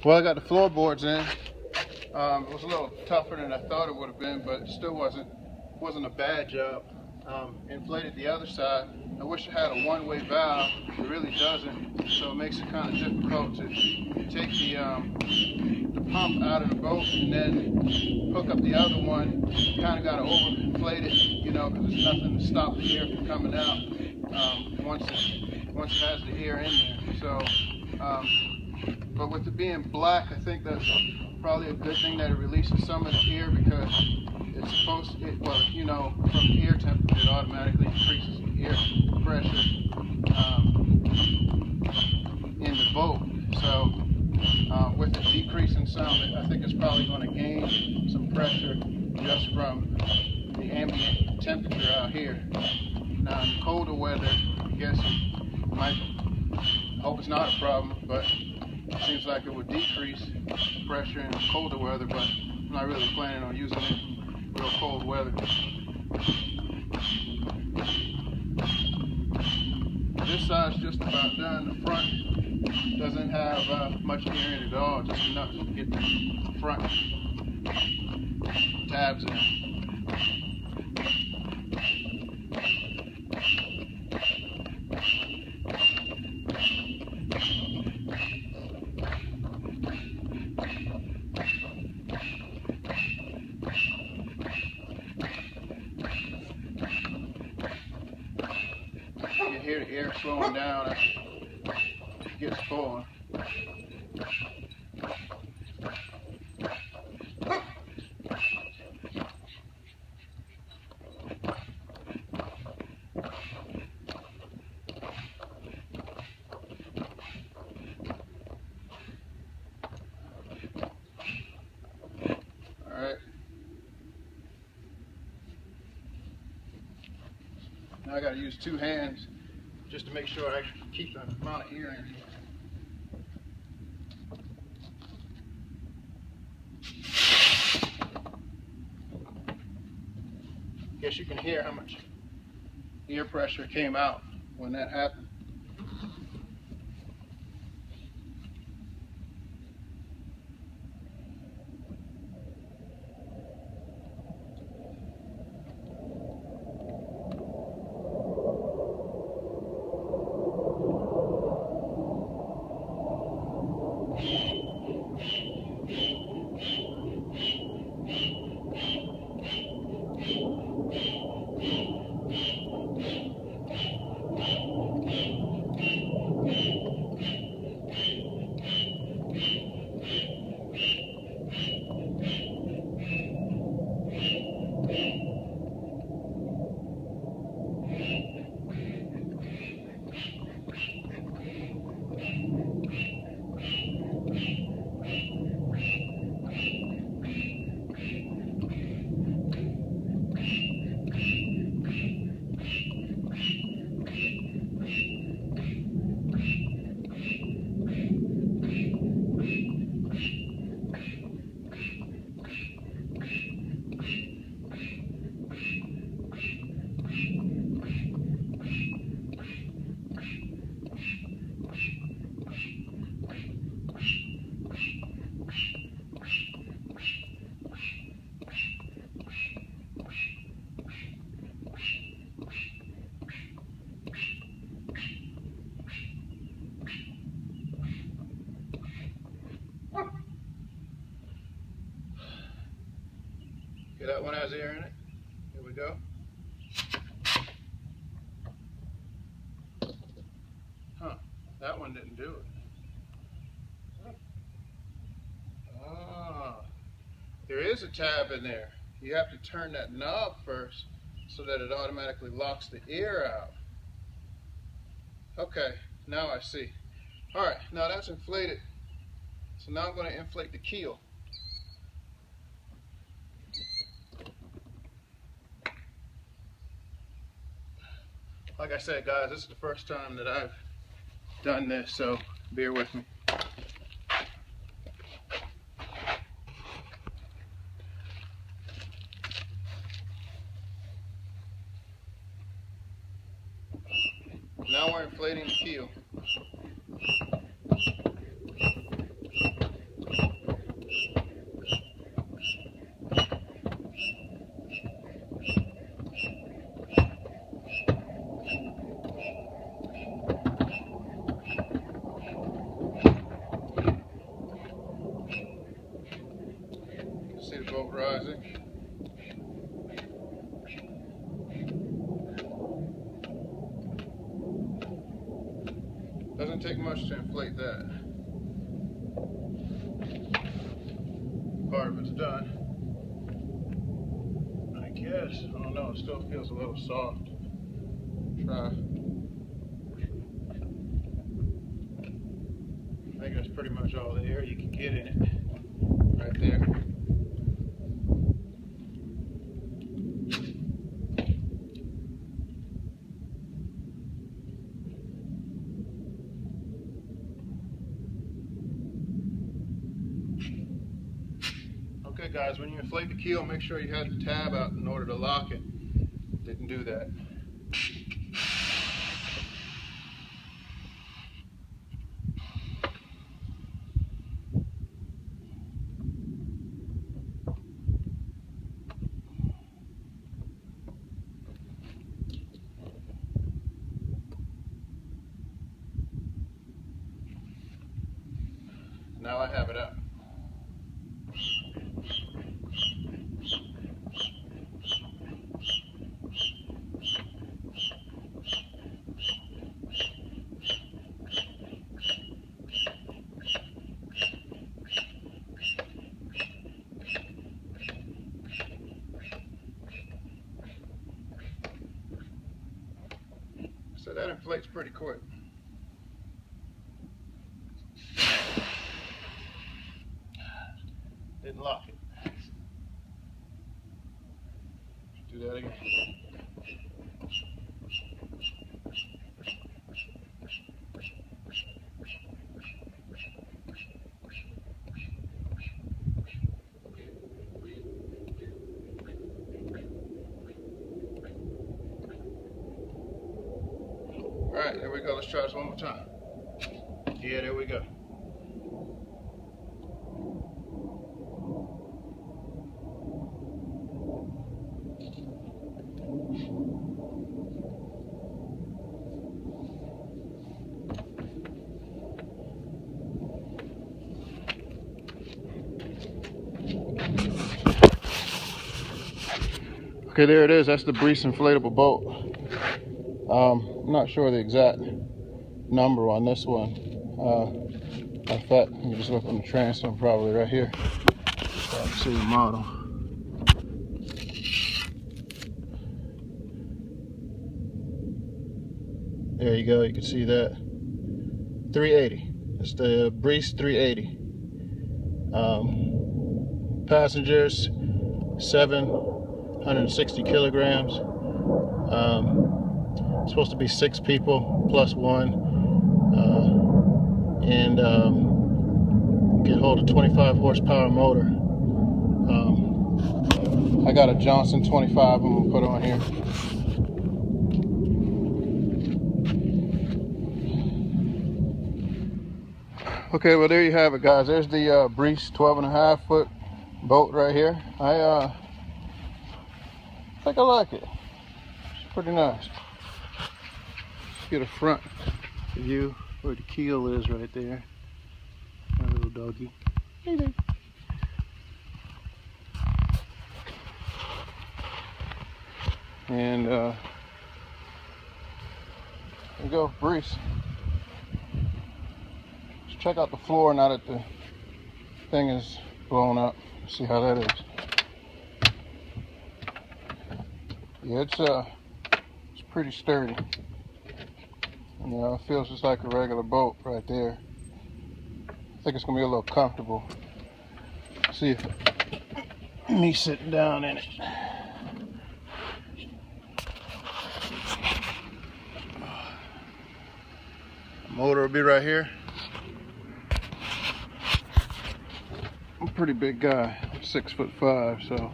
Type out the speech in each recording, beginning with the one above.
Well, I got the floorboards in. It was a little tougher than I thought it would have been, but it still wasn't a bad job. Inflated the other side. I wish it had a one-way valve. It really doesn't, so it makes it kind of difficult to take the pump out of the boat and then hook up the other one. Kind of got to overinflate it, you know, because there's nothing to stop the air from coming out once it has the air in there. So, but with it being black, I think that's probably a good thing that it releases some of the air, because it's supposed to, well, you know, from the air temperature, it automatically increases the air pressure in the boat. So with it decreasing some, I think it's probably going to gain some pressure just from the ambient temperature out here. Now in colder weather, I guess it might, I hope it's not a problem, but it seems like it would decrease pressure in colder weather, but I'm not really planning on using it in real cold weather. This side's just about done. The front doesn't have much air in it at all, just enough to get the front tabs in. You hear the air slowing down as it gets full. Alright. Now I got to use two hands just to make sure I keep the amount of air in here. Guess you can hear how much air pressure came out when that happened. Okay, that one has air in it. Here we go. Huh, that one didn't do it. Ah, there is a tab in there. You have to turn that knob first so that it automatically locks the air out. Okay, now I see. Alright, now that's inflated. So now I'm going to inflate the keel. Like I said, guys, this is the first time that I've done this, so bear with me. Now we're inflating the keel. guess. I don't know. It still feels a little soft. Try. I think that's pretty much all the air you can get in it. Right there. Okay guys, when you inflate the keel, make sure you had the tab out in order to lock it. Didn't do that. Now I have it up. So that inflates pretty quick. Didn't lock it. Do that again. All right, there we go. Let's try this one more time. Yeah, there we go. Okay, there it is. That's the BRIS Inflatable boat. I'm not sure the exact number on this one. In fact, you can just look on the transom, probably right here. So I can see the model. There you go. You can see that. 380. It's the BRIS 380. Passengers 760 kilograms. Supposed to be 6 people plus 1, and can hold a 25 horsepower motor. I got a Johnson 25 I'm gonna put on here. Okay, well there you have it guys. There's the BRIS 12.5 foot boat right here. I think I like it. It's pretty nice. Get a front view where the keel is right there. My little doggy. Hey there. And there you go, BRIS. Let's check out the floor now that the thing is blown up. See how that is. Yeah, it's pretty sturdy. You know, it feels just like a regular boat right there. I think it's gonna be a little comfortable. See if me sitting down in it. Motor will be right here. I'm a pretty big guy, 6'5", so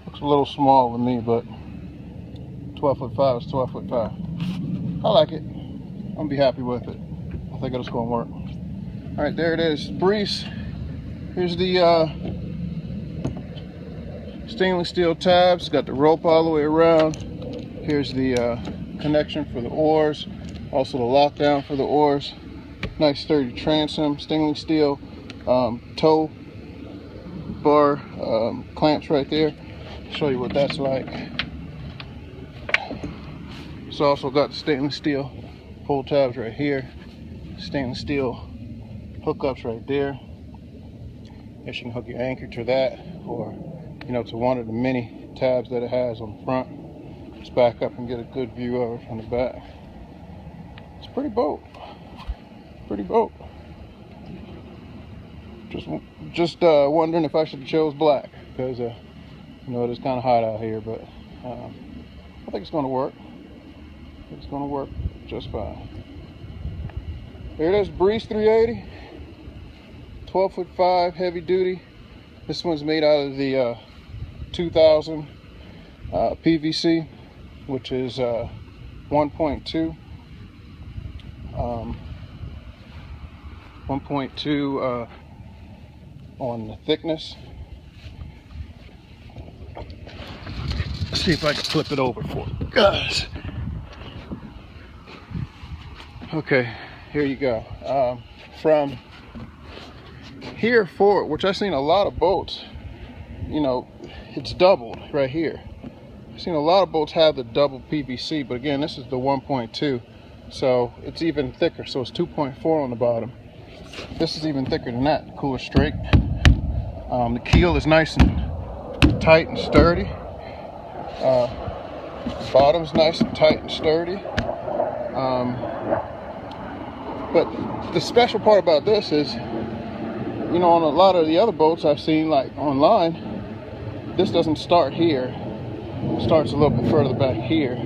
looks a little small with me, but 12'5" is 12'5". I like it. I'm gonna be happy with it. I think it's gonna work. All right, there it is, BRIS. Here's the stainless steel tabs. Got the rope all the way around. Here's the connection for the oars. Also the lockdown for the oars. Nice sturdy transom, stainless steel tow bar clamps right there. Show you what that's like. It's also got the stainless steel pull tabs right here. Stainless steel hookups right there. Guess you can hook your anchor to that, or you know, to one of the many tabs that it has on the front. Let's back up and get a good view of it from the back. It's a pretty boat. Pretty boat. Just wondering if I should have chose black, because you know, it is kind of hot out here, but I think it's going to work. It's going to work just fine. Here it is, BRIS 380, 12'5" heavy duty. This one's made out of the 2000 PVC, which is 1.2. 1.2 on the thickness. Let's see if I can flip it over for you guys. Okay, here you go. From here forward, which I've seen a lot of boats, you know, it's doubled right here. I've seen a lot of boats have the double PVC, but again, this is the 1.2, so it's even thicker. So it's 2.4 on the bottom. This is even thicker than that. Cooler straight. The keel is nice and tight and sturdy. Bottom's nice and tight and sturdy. But the special part about this is, you know, on a lot of the other boats I've seen, like online, this doesn't start here. It starts a little bit further back here,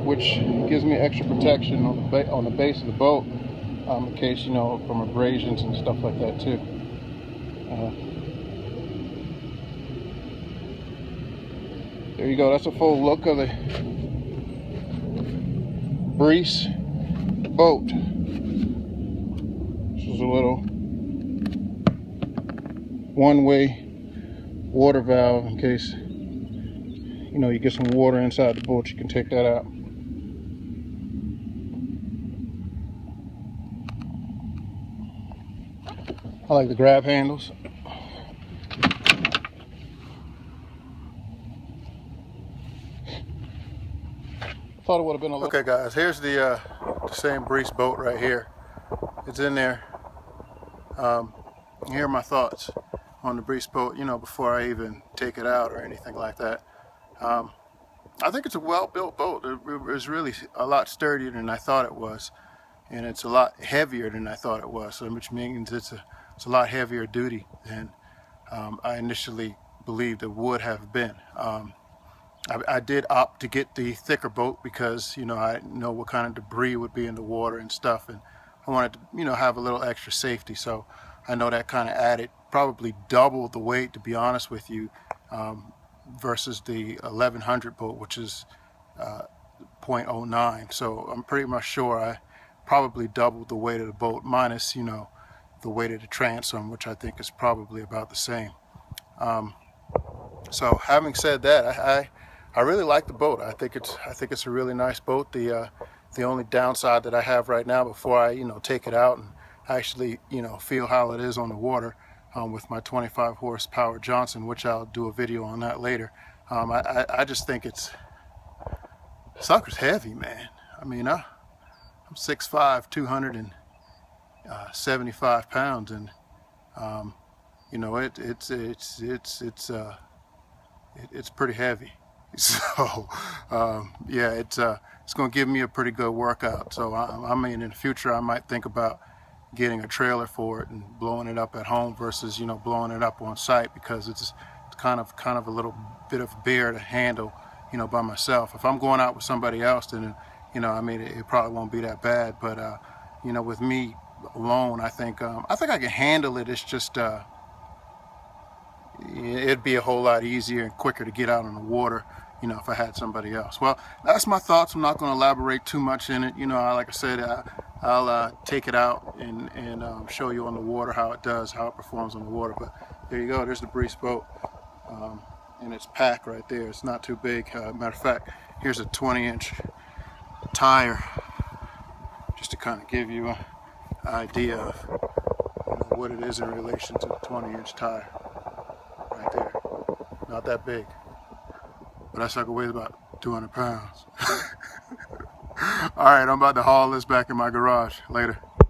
which gives me extra protection on the base of the boat, in case, you know, from abrasions and stuff like that too. There you go. That's a full look of the BRIS boat. This is a little one-way water valve in case, you know, you get some water inside the boat. You can take that out. I like the grab handles. Thought it would have been a little... Okay guys, here's the same BRIS boat right here. It's in there. Here are my thoughts on the BRIS boat, you know, before I even take it out or anything like that. I think it's a well-built boat. It was really a lot sturdier than I thought it was, and it's a lot heavier than I thought it was, so which means it's a lot heavier duty than I initially believed it would have been. I did opt to get the thicker boat because, you know, I know what kind of debris would be in the water and stuff, and I wanted to, you know, have a little extra safety. So I know that kind of added probably double the weight, to be honest with you, versus the 1100 boat, which is 0.09. So I'm pretty much sure I probably doubled the weight of the boat, minus, you know, the weight of the transom, which I think is probably about the same. So having said that, I really like the boat. I think it's a really nice boat. The only downside that I have right now, before I, you know, take it out and actually, you know, feel how it is on the water, with my 25 horsepower Johnson, which I'll do a video on that later. I just think sucker's heavy, man. I mean, I'm 6'5", 275 pounds, and you know, it's pretty heavy. So yeah, it's going to give me a pretty good workout. So I mean, in the future, I might think about getting a trailer for it and blowing it up at home versus, you know, blowing it up on site, because it's kind of a little bit of a bear to handle, you know, by myself. If I'm going out with somebody else, then, you know, I mean, it probably won't be that bad. But you know, with me alone, I think I can handle it. It's just it'd be a whole lot easier and quicker to get out on the water, you know, if I had somebody else. Well, that's my thoughts. I'm not going to elaborate too much in it. You know, like I said, I'll take it out and show you on the water how it performs on the water. But there you go. There's the BRIS boat, and its pack right there. It's not too big. Matter of fact, here's a 20-inch tire, just to kind of give you an idea of, you know, what it is in relation to the 20-inch tire. Right there. Not that big. But that sucker weighs about 200 pounds. Alright, I'm about to haul this back in my garage. Later.